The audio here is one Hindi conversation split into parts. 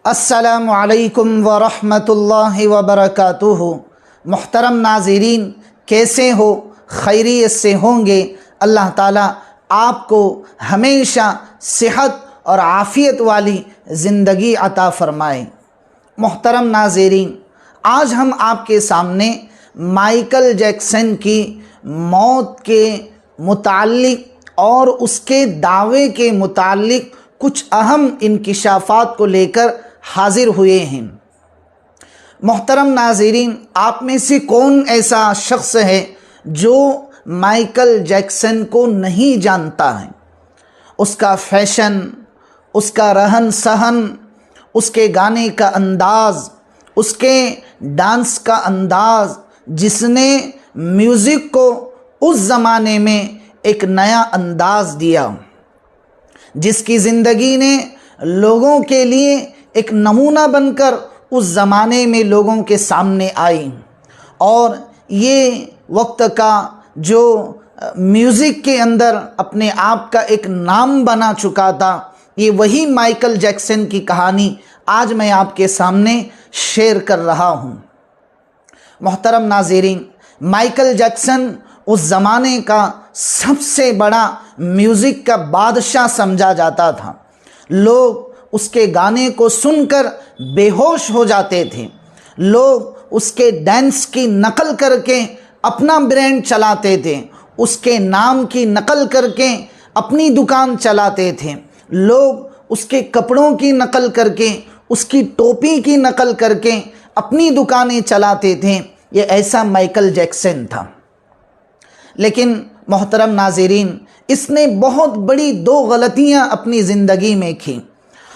अस्सलामु अलैकुम व रहमतुल्लाहि व बरकातुहू। मुहतरम नाज़रीन, कैसे हो? खैरियत से होंगे। अल्लाह ताला आपको हमेशा सेहत और आफ़ियत वाली ज़िंदगी अता फ़रमाए। मुहतरम नाज़रीन, आज हम आपके सामने माइकल जैक्सन की मौत के मुताल्लिक़ और उसके दावे के मुताल्लिक़ कुछ अहम इंकिशाफ़ात को लेकर हाज़िर हुए हैं। मोहतरम नाज़रीन, आप में से कौन ऐसा शख्स है जो माइकल जैक्सन को नहीं जानता है? उसका फैशन, उसका रहन सहन, उसके गाने का अंदाज़, उसके डांस का अंदाज़, जिसने म्यूज़िक को उस ज़माने में एक नया अंदाज़ दिया, जिसकी ज़िंदगी ने लोगों के लिए एक नमूना बनकर उस ज़माने में लोगों के सामने आई। और ये वक्त का जो म्यूज़िक के अंदर अपने आप का एक नाम बना चुका था, ये वही माइकल जैक्सन की कहानी आज मैं आपके सामने शेयर कर रहा हूँ। मोहतरम नाज़रीन, माइकल जैक्सन उस ज़माने का सबसे बड़ा म्यूज़िक का बादशाह समझा जाता था। लोग उसके गाने को सुनकर बेहोश हो जाते थे। लोग उसके डांस की नकल करके अपना ब्रांड चलाते थे, उसके नाम की नकल करके अपनी दुकान चलाते थे। लोग उसके कपड़ों की नकल करके, उसकी टोपी की नकल करके अपनी दुकानें चलाते थे। ये ऐसा माइकल जैक्सन था। लेकिन मोहतरम नाज़रीन, इसने बहुत बड़ी दो गलतियां अपनी ज़िंदगी में की,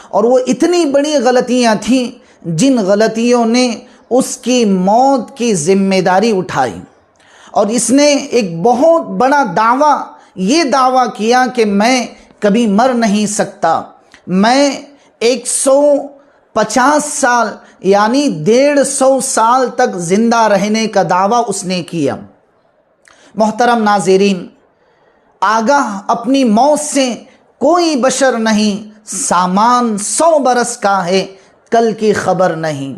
और वो इतनी बड़ी गलतियां थी जिन गलतियों ने उसकी मौत की ज़िम्मेदारी उठाई। और इसने एक बहुत बड़ा ये दावा किया कि मैं कभी मर नहीं सकता, मैं 150 साल यानी 150 साल तक ज़िंदा रहने का दावा उसने किया। मोहतरम नाज़रीन, आगाह अपनी मौत से कोई बशर नहीं, सामान 100 बरस का है, कल की खबर नहीं।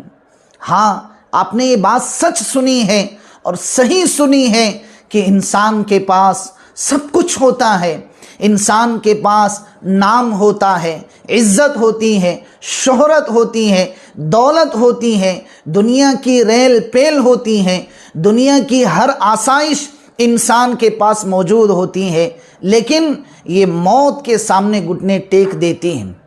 हाँ, आपने ये बात सच सुनी है और सही सुनी है कि इंसान के पास सब कुछ होता है। इंसान के पास नाम होता है, इज़्ज़त होती है, शोहरत होती है, दौलत होती है, दुनिया की रेल पेल होती है, दुनिया की हर आसाइश इंसान के पास मौजूद होती है। लेकिन ये मौत के सामने घुटने टेक देती हैं।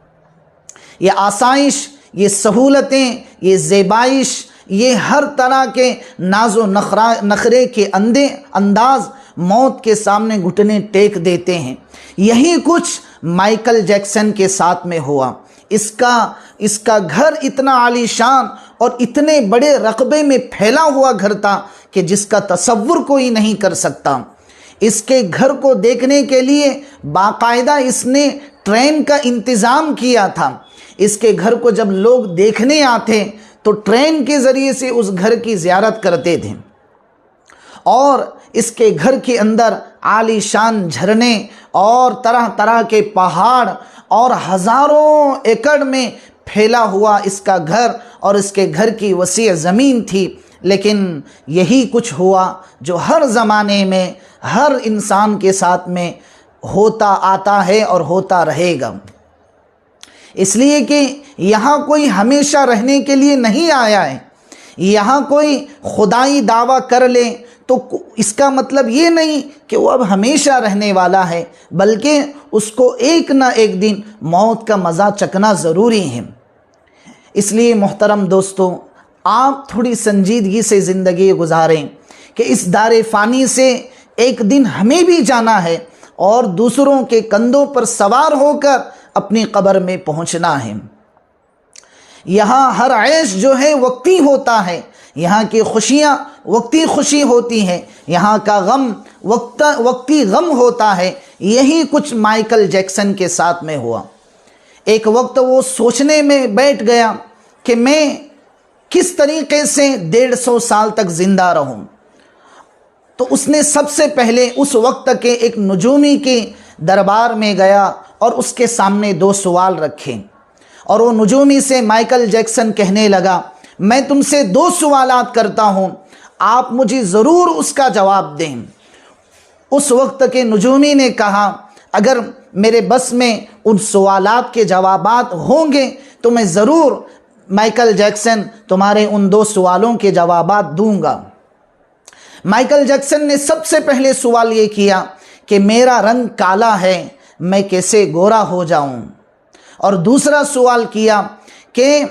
ये आसाइश, ये सहूलतें, ये ज़ेबाइश, ये हर तरह के नाजो नखरे के अंदाज मौत के सामने घुटने टेक देते हैं। यही कुछ माइकल जैक्सन के साथ में हुआ। इसका घर इतना आलीशान और इतने बड़े रकबे में फैला हुआ घर था कि जिसका तसव्वुर कोई नहीं कर सकता। इसके घर को देखने के लिए बाकायदा इसने ट्रेन का इंतज़ाम किया था। इसके घर को जब लोग देखने आते तो ट्रेन के ज़रिए से उस घर की ज़ियारत करते थे। और इसके घर के अंदर आलीशान झरने और तरह तरह के पहाड़ और हज़ारों एकड़ में फैला हुआ इसका घर और इसके घर की वसी ज़मीन थी। लेकिन यही कुछ हुआ जो हर ज़माने में हर इंसान के साथ में होता आता है और होता रहेगा। इसलिए कि यहाँ कोई हमेशा रहने के लिए नहीं आया है। यहाँ कोई खुदाई दावा कर ले तो इसका मतलब ये नहीं कि वो अब हमेशा रहने वाला है, बल्कि उसको एक ना एक दिन मौत का मज़ा चखना ज़रूरी है। इसलिए मोहतरम दोस्तों, आप थोड़ी संजीदगी से ज़िंदगी गुजारें कि इस दारे फ़ानी से एक दिन हमें भी जाना है और दूसरों के कंधों पर सवार होकर अपनी कब्र में पहुंचना है। यहाँ हर ऐश जो है वक्ती होता है, यहाँ की खुशियाँ वक्ती खुशी होती हैं, यहाँ का गम वक्ती गम होता है। यही कुछ माइकल जैक्सन के साथ में हुआ। एक वक्त वो सोचने में बैठ गया कि मैं किस तरीके से 150 साल तक ज़िंदा रहूं। तो उसने सबसे पहले उस वक्त के एक नजूमी के दरबार में गया और उसके सामने 2 सवाल रखे। और वो नजूमी से माइकल जैक्सन कहने लगा, मैं तुमसे 2 सवालात करता हूँ, आप मुझे ज़रूर उसका जवाब दें। उस वक्त के नजूमी ने कहा, अगर मेरे बस में उन सवालात के जवाबात होंगे तो मैं ज़रूर माइकल जैक्सन तुम्हारे उन 2 सवालों के जवाबात दूंगा। माइकल जैक्सन ने सबसे पहले सवाल ये किया कि मेरा रंग काला है, मैं कैसे गोरा हो जाऊं। और दूसरा सवाल किया कि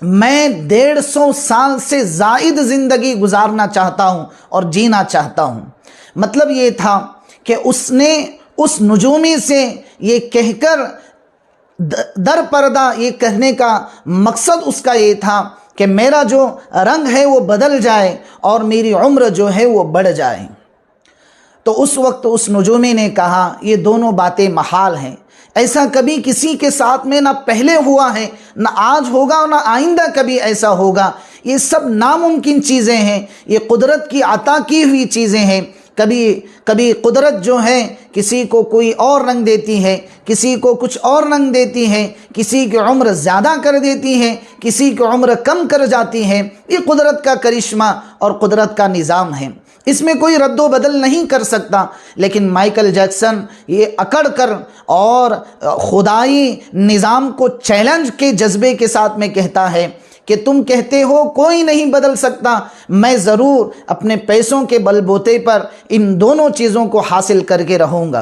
मैं 150 साल से ज़ायद ज़िंदगी गुजारना चाहता हूं और जीना चाहता हूं। मतलब ये था कि उसने उस नजूमी से ये कहकर दर पर्दा ये कहने का मकसद उसका ये था कि मेरा जो रंग है वो बदल जाए और मेरी उम्र जो है वो बढ़ जाए। तो उस वक्त उस नजूमी ने कहा, ये दोनों बातें महाल हैं, ऐसा कभी किसी के साथ में ना पहले हुआ है, ना आज होगा और ना आइंदा कभी ऐसा होगा। ये सब नामुमकिन चीज़ें हैं, ये कुदरत की अता की हुई चीज़ें हैं। कभी कुदरत जो है किसी को कोई और रंग देती है, किसी को कुछ और रंग देती है, किसी की उम्र ज़्यादा कर देती है, किसी की उम्र कम कर जाती है। ये कुदरत का करिश्मा और कुदरत का निज़ाम है, इसमें कोई रद्दो बदल नहीं कर सकता। लेकिन माइकल जैक्सन ये अकड़ कर और खुदाई निज़ाम को चैलेंज के जज्बे के साथ में कहता है कि तुम कहते हो कोई नहीं बदल सकता, मैं ज़रूर अपने पैसों के बलबूते पर इन दोनों चीज़ों को हासिल करके रहूँगा।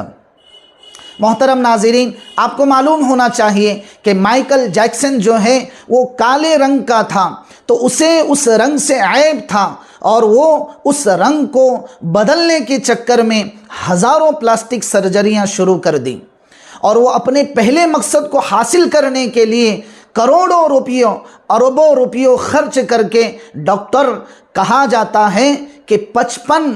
मोहतरम नाज़रीन, आपको मालूम होना चाहिए कि माइकल जैक्सन जो है वो काले रंग का था, तो उसे उस रंग से ऐब था और वो उस रंग को बदलने के चक्कर में हज़ारों प्लास्टिक सर्जरियां शुरू कर दी और वो अपने पहले मकसद को हासिल करने के लिए करोड़ों रुपयों अरबों रुपयों खर्च करके डॉक्टर, कहा जाता है कि 55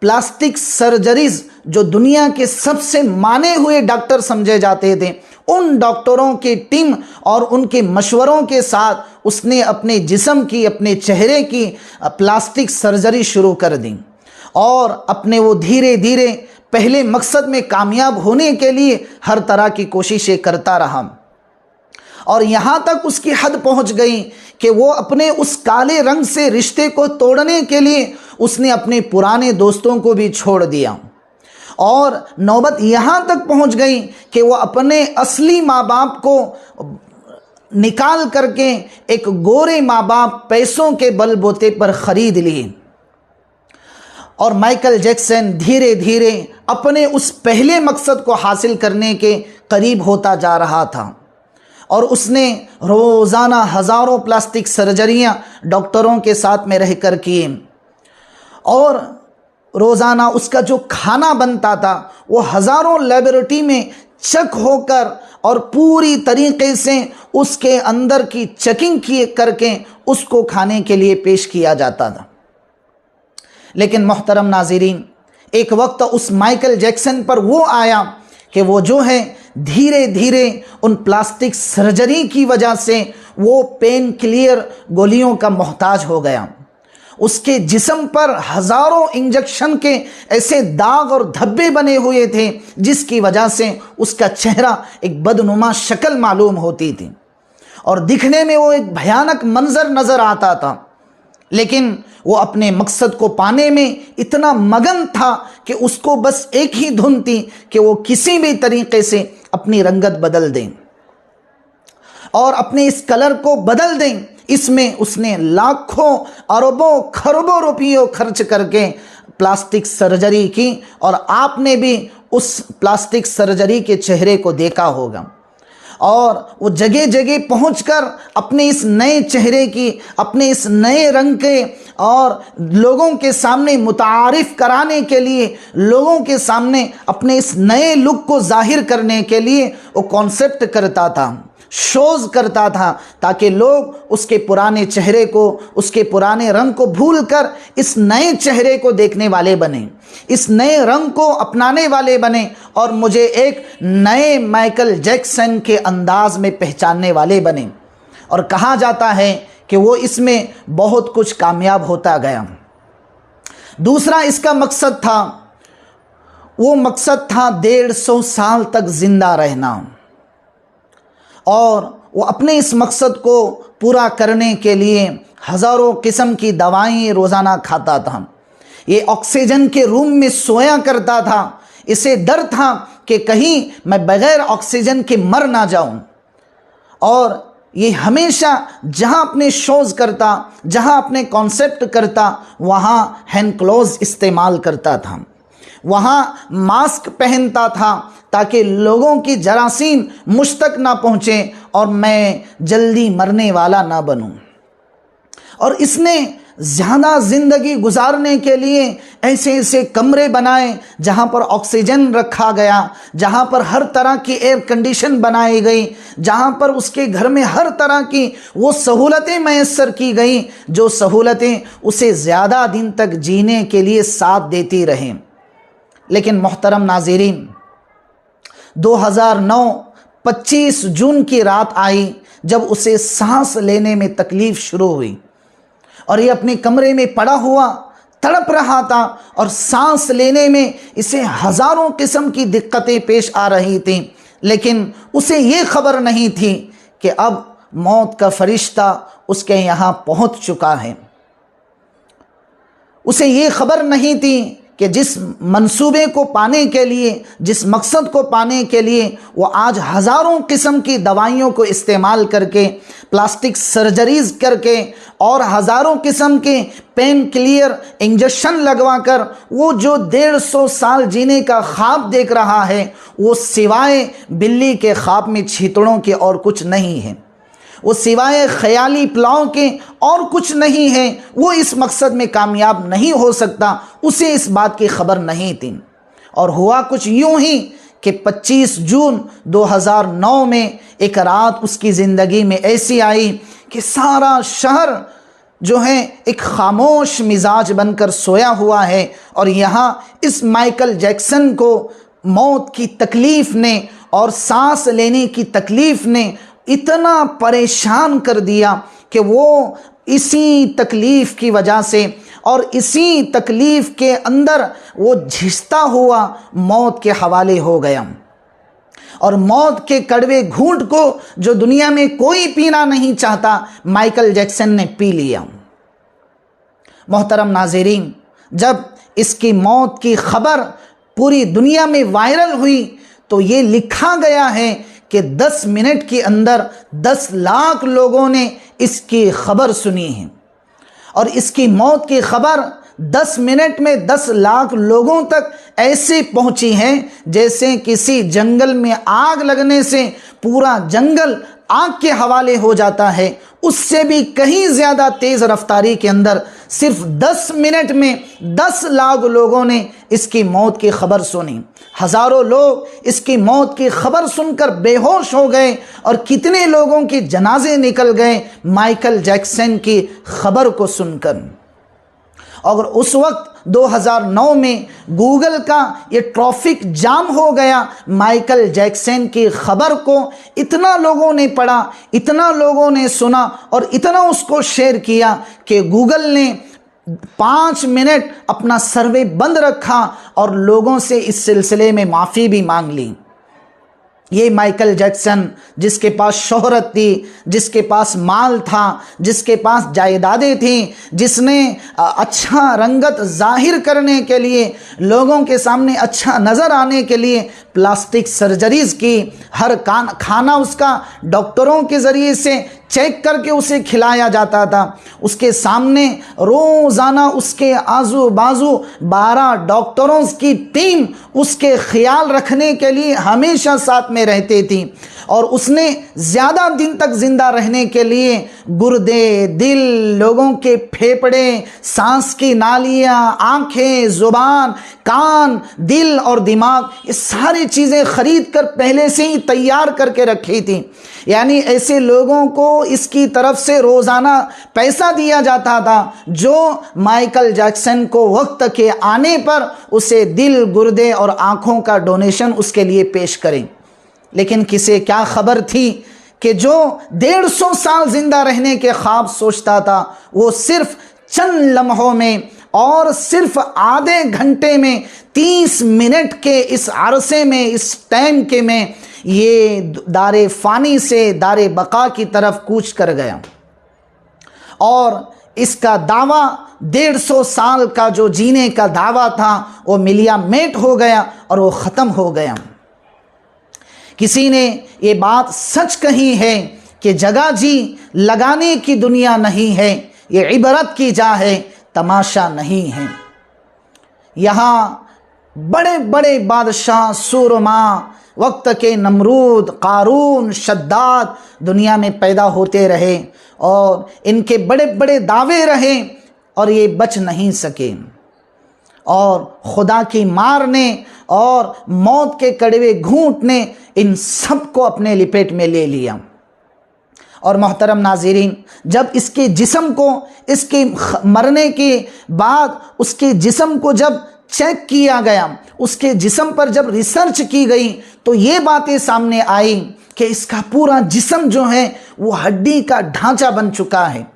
प्लास्टिक सर्जरीज जो दुनिया के सबसे माने हुए डॉक्टर समझे जाते थे, उन डॉक्टरों की टीम और उनके मशवरों के साथ उसने अपने जिस्म की, अपने चेहरे की प्लास्टिक सर्जरी शुरू कर दी और अपने वो धीरे धीरे पहले मकसद में कामयाब होने के लिए हर तरह की कोशिशें करता रहा। और यहाँ तक उसकी हद पहुँच गई कि वो अपने उस काले रंग से रिश्ते को तोड़ने के लिए उसने अपने पुराने दोस्तों को भी छोड़ दिया और नौबत यहाँ तक पहुँच गई कि वो अपने असली माँ बाप को निकाल करके एक गोरे माँ बाप पैसों के बलबूते पर ख़रीद लिए। और माइकल जैक्सन धीरे धीरे अपने उस पहले मकसद को हासिल करने के करीब होता जा रहा था और उसने रोज़ाना हज़ारों प्लास्टिक सर्जरियां डॉक्टरों के साथ में रहकर किए और रोज़ाना उसका जो खाना बनता था वो हज़ारों लेबोरेटरी में चेक होकर और पूरी तरीके से उसके अंदर की चेकिंग किए करके उसको खाने के लिए पेश किया जाता था। लेकिन मोहतरम नाज़रीन, एक वक्त उस माइकल जैक्सन पर वो आया कि वो जो है धीरे धीरे उन प्लास्टिक सर्जरी की वजह से वो पेन किलर गोलियों का मोहताज हो गया। उसके जिस्म पर हज़ारों इंजेक्शन के ऐसे दाग और धब्बे बने हुए थे जिसकी वजह से उसका चेहरा एक बदनुमा शक्ल मालूम होती थी और दिखने में वो एक भयानक मंजर नज़र आता था। लेकिन वो अपने मकसद को पाने में इतना मगन था कि उसको बस एक ही धुन थी कि वो किसी भी तरीके से अपनी रंगत बदल दें और अपने इस कलर को बदल दें। इसमें उसने लाखों अरबों खरबों रुपयों खर्च करके प्लास्टिक सर्जरी की और आपने भी उस प्लास्टिक सर्जरी के चेहरे को देखा होगा और वो जगह जगह पहुंचकर अपने इस नए चेहरे की, अपने इस नए रंग के और लोगों के सामने मुतारिफ कराने के लिए, लोगों के सामने अपने इस नए लुक को जाहिर करने के लिए वो कॉन्सेप्ट करता था, शोज करता था, ताकि लोग उसके पुराने चेहरे को, उसके पुराने रंग को भूलकर इस नए चेहरे को देखने वाले बने, इस नए रंग को अपनाने वाले बने और मुझे एक नए माइकल जैक्सन के अंदाज में पहचानने वाले बने। और कहा जाता है कि वो इसमें बहुत कुछ कामयाब होता गया। दूसरा इसका मकसद था, वो मकसद था 150 साल तक जिंदा रहना और वो अपने इस मकसद को पूरा करने के लिए हज़ारों किस्म की दवाएं रोज़ाना खाता था। ये ऑक्सीजन के रूम में सोया करता था। इसे डर था कि कहीं मैं बगैर ऑक्सीजन के मर ना जाऊं। और ये हमेशा जहां अपने शोज़ करता, जहां अपने कॉन्सेप्ट करता, वहां हैंड ग्लोव्स इस्तेमाल करता था, वहां मास्क पहनता था ताकि लोगों की जरासीम मुझ तक ना पहुँचे और मैं जल्दी मरने वाला ना बनूं। और इसने ज़्यादा ज़िंदगी गुजारने के लिए ऐसे ऐसे कमरे बनाए जहाँ पर ऑक्सीजन रखा गया, जहाँ पर हर तरह की एयर कंडीशन बनाई गई, जहाँ पर उसके घर में हर तरह की वो सहूलतें मैसर की गई जो सहूलतें उसे ज़्यादा दिन तक जीने के लिए साथ देती रहें। लेकिन मोहतरम नाज़रीन, 2009 25 जून की रात आई जब उसे सांस लेने में तकलीफ़ शुरू हुई और ये अपने कमरे में पड़ा हुआ तड़प रहा था और सांस लेने में इसे हज़ारों किस्म की दिक्कतें पेश आ रही थी। लेकिन उसे ये खबर नहीं थी कि अब मौत का फरिश्ता उसके यहाँ पहुँच चुका है। उसे ये खबर नहीं थी कि जिस मंसूबे को पाने के लिए, जिस मकसद को पाने के लिए वो आज हज़ारों किस्म की दवाइयों को इस्तेमाल करके, प्लास्टिक सर्जरीज़ करके और हज़ारों किस्म के पेन क्लियर इंजेक्शन लगवाकर वो जो 150 साल जीने का ख्वाब देख रहा है, वो सिवाय बिल्ली के ख्वाब में छींतड़ों के और कुछ नहीं है। वो सिवाय ख्याली पुलाव के और कुछ नहीं है। वो इस मकसद में कामयाब नहीं हो सकता, उसे इस बात की खबर नहीं थी। और हुआ कुछ यूं ही कि 25 जून 2009 में एक रात उसकी ज़िंदगी में ऐसी आई कि सारा शहर जो है एक खामोश मिजाज बनकर सोया हुआ है और यहाँ इस माइकल जैक्सन को मौत की तकलीफ़ ने और सांस लेने की तकलीफ़ ने इतना परेशान कर दिया कि वो इसी तकलीफ़ की वजह से और इसी तकलीफ़ के अंदर वो झिझता हुआ मौत के हवाले हो गया। और मौत के कड़वे घूंट को जो दुनिया में कोई पीना नहीं चाहता, माइकल जैक्सन ने पी लिया। मोहतरम नाज़रीन, जब इसकी मौत की खबर पूरी दुनिया में वायरल हुई तो ये लिखा गया है कि 10 मिनट के अंदर 10 लाख लोगों ने इसकी खबर सुनी है। और इसकी मौत की खबर 10 मिनट में 10 लाख लोगों तक ऐसे पहुंची है जैसे किसी जंगल में आग लगने से पूरा जंगल आग के हवाले हो जाता है, उससे भी कहीं ज़्यादा तेज़ रफ्तारी के अंदर सिर्फ 10 मिनट में 10 लाख लोगों ने इसकी मौत की खबर सुनी। हज़ारों लोग इसकी मौत की खबर सुनकर बेहोश हो गए और कितने लोगों के जनाजे निकल गए माइकल जैक्सन की खबर को सुनकर। और उस वक्त 2009 में गूगल का ये ट्रैफिक जाम हो गया। माइकल जैक्सन की खबर को इतना लोगों ने पढ़ा, इतना लोगों ने सुना और इतना उसको शेयर किया कि गूगल ने 5 मिनट अपना सर्वे बंद रखा और लोगों से इस सिलसिले में माफ़ी भी मांग ली। ये माइकल जैक्सन जिसके पास शोहरत थी, जिसके पास माल था, जिसके पास जायदादें थीं, जिसने अच्छा रंगत जाहिर करने के लिए, लोगों के सामने अच्छा नज़र आने के लिए प्लास्टिक सर्जरीज़ की, हर खाना उसका डॉक्टरों के ज़रिए से चेक करके उसे खिलाया जाता था। उसके सामने रोज़ाना उसके आजू बाजू 12 डॉक्टरों की टीम उसके ख्याल रखने के लिए हमेशा साथ में रहती थी। और उसने ज़्यादा दिन तक ज़िंदा रहने के लिए गुर्दे, दिल, लोगों के फेफड़े, सांस की नालियाँ, आँखें, ज़ुबान, कान, दिल और दिमाग, ये सारी चीज़ें ख़रीद कर पहले से ही तैयार करके रखी थी। यानी ऐसे लोगों को इसकी तरफ से रोज़ाना पैसा दिया जाता था जो माइकल जैक्सन को वक्त के आने पर उसे दिल, गुर्दे और आँखों का डोनेशन उसके लिए पेश करें। लेकिन किसे क्या खबर थी कि जो 150 साल जिंदा रहने के ख्वाब सोचता था वो सिर्फ चंद लम्हों में और सिर्फ आधे घंटे में 30 मिनट के इस अरसे में, इस टाइम के में ये दारे फ़ानी से दारे बका की तरफ कूच कर गया और इसका दावा 150 साल का जो जीने का दावा था वो मिलिया मेट हो गया और वो ख़त्म हो गया। किसी ने ये बात सच कही है कि जगह जी लगाने की दुनिया नहीं है, ये इबरत की जा है, तमाशा नहीं है। यहाँ बड़े बड़े बादशाह, सूरमा, वक्त के नमरूद, कारून, शद्दाद दुनिया में पैदा होते रहे और इनके बड़े बड़े दावे रहे और ये बच नहीं सके और खुदा की मार ने और मौत के कड़वे घूंट ने इन सब को अपने लिपेट में ले लिया। और मोहतरम नाज़रीन, जब इसके जिस्म को, इसके मरने के बाद उसके जिस्म को जब चेक किया गया, उसके जिस्म पर जब रिसर्च की गई तो ये बातें सामने आई कि इसका पूरा जिस्म जो है वो हड्डी का ढांचा बन चुका है।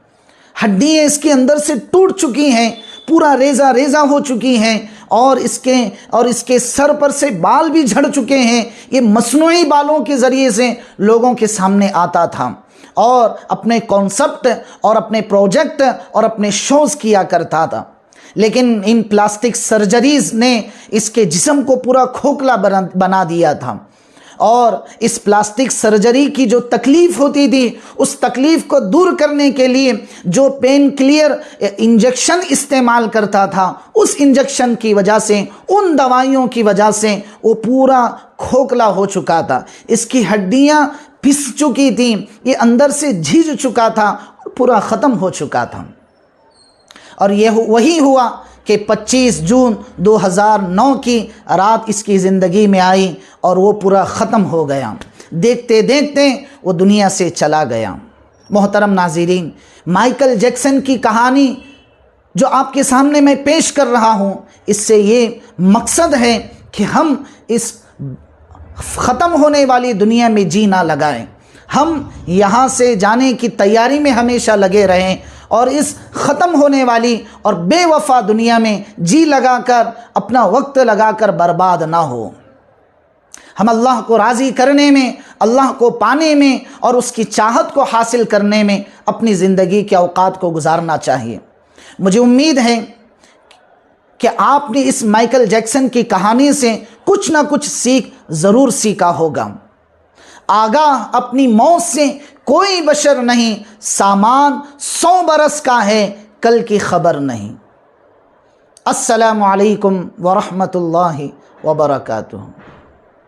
हड्डियाँ इसके अंदर से टूट चुकी हैं, पूरा रेजा रेजा हो चुकी हैं और इसके सर पर से बाल भी झड़ चुके हैं। ये मसनूई बालों के ज़रिए से लोगों के सामने आता था और अपने कॉन्सेप्ट और अपने प्रोजेक्ट और अपने शोज़ किया करता था। लेकिन इन प्लास्टिक सर्जरीज ने इसके जिस्म को पूरा खोखला बना दिया था और इस प्लास्टिक सर्जरी की जो तकलीफ़ होती थी उस तकलीफ़ को दूर करने के लिए जो पेन क्लियर इंजेक्शन इस्तेमाल करता था, उस इंजेक्शन की वजह से, उन दवाइयों की वजह से वो पूरा खोखला हो चुका था। इसकी हड्डियाँ पिस चुकी थी, ये अंदर से झिझ चुका था, पूरा ख़त्म हो चुका था। और ये वही हुआ कि 25 जून 2009 की रात इसकी ज़िंदगी में आई और वो पूरा ख़त्म हो गया। देखते देखते वो दुनिया से चला गया। मोहतरम नाज़रीन, माइकल जैक्सन की कहानी जो आपके सामने मैं पेश कर रहा हूँ, इससे ये मकसद है कि हम इस ख़त्म होने वाली दुनिया में जी ना लगाएं। हम यहाँ से जाने की तैयारी में हमेशा लगे रहें और इस ख़त्म होने वाली और बेवफा दुनिया में जी लगाकर, अपना वक्त लगाकर बर्बाद ना हो। हम अल्लाह को राज़ी करने में, अल्लाह को पाने में और उसकी चाहत को हासिल करने में अपनी ज़िंदगी के औकात को गुजारना चाहिए। मुझे उम्मीद है कि आपने इस माइकल जैक्सन की कहानी से कुछ ना कुछ सीख ज़रूर सीखा होगा। आगाह अपनी मौत से कोई बशर नहीं, सामान 100 बरस का है, कल की खबर नहीं। अस्सलामु अलैकुम व रहमतुल्लाहि व बरकातुहू।